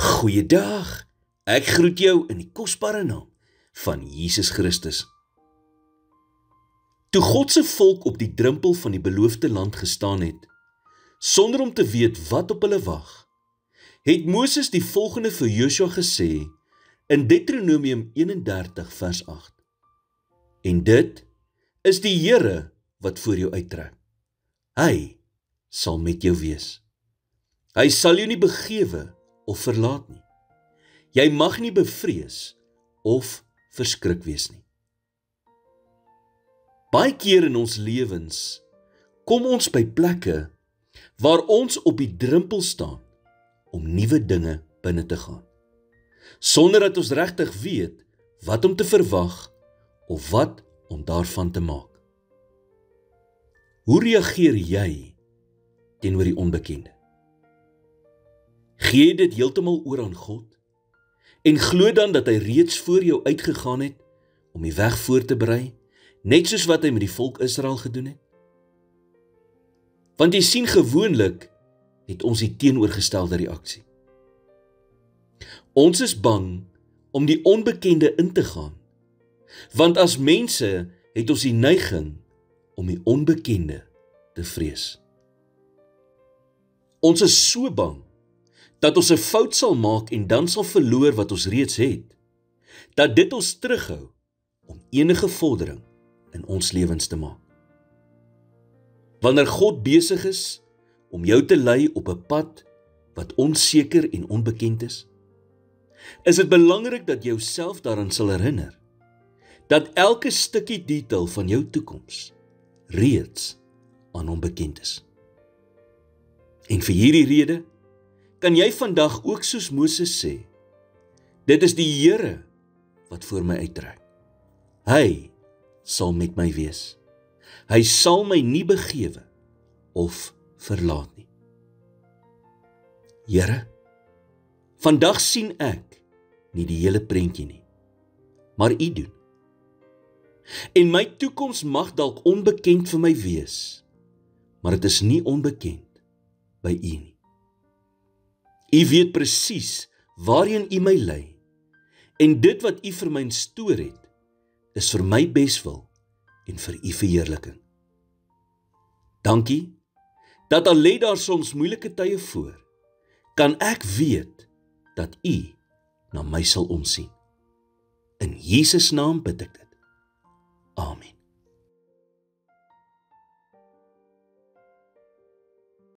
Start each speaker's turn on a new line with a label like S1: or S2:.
S1: Goeiedag, ek groet jou in die kosbare naam van Jesus Christus. Toe God se volk op die drempel van die beloofde land gestaan het, sonder om te weet wat op hulle wag, het Moses die volgende vir Joshua gesê in Deuteronomium 31 vers 8. En dit is die Here wat voor jou uittrek. Hy sal met jou wees. Hy sal jou nie begewe of verlaat nie. Jy mag nie bevrees of verskrik wees nie. Baie keer in ons lewens kom ons by plekke waar ons op die drempel staan om nuwe dinge binne te gaan, sonder dat ons regtig weet wat om te verwag of wat om daarvan te maak. Hoe reageer jy teenoor die onbekende? Gee dit heeltemal oor aan God en glo dan dat hy reeds voor jou uitgegaan het om die weg voor te berei, net soos wat hy met die volk Israel gedoen het? Want jy sien, gewoonlik het ons die teenoorgestelde reaksie. Ons is bang om die onbekende in te gaan, want as mense het ons die neiging om die onbekende te vrees. Ons is so bang dat ons 'n fout sal maak en dan sal verloor wat ons reeds het, dat dit ons terughou om enige vordering in ons lewens te maak. Wanneer God besig is om jou te lei op 'n pad wat onseker en onbekend is dit belangrik dat jy jouself daaraan sal herinner, dat elke stukkie detail van jou toekoms reeds aan hom bekend is. En vir hierdie rede kan jy vandag ook soos Moses sê, dit is die Here wat voor my uittrek. Hy sal met my wees. Hy sal my nie begewe of verlaat nie. Here, vandag sien ek nie die hele prentjie nie, maar U doen. En my toekoms mag dalk onbekend vir my wees, maar dit is nie onbekend by U nie. U weet presies waarheen U my lei, en dit wat U vir my instoor het, is vir my beswil en vir U verheerliking. Dankie, dat al lê daar soms moeilike tye voor, kan ek weet dat U na my sal omsien. In Jesus naam bid ek dit. Amen.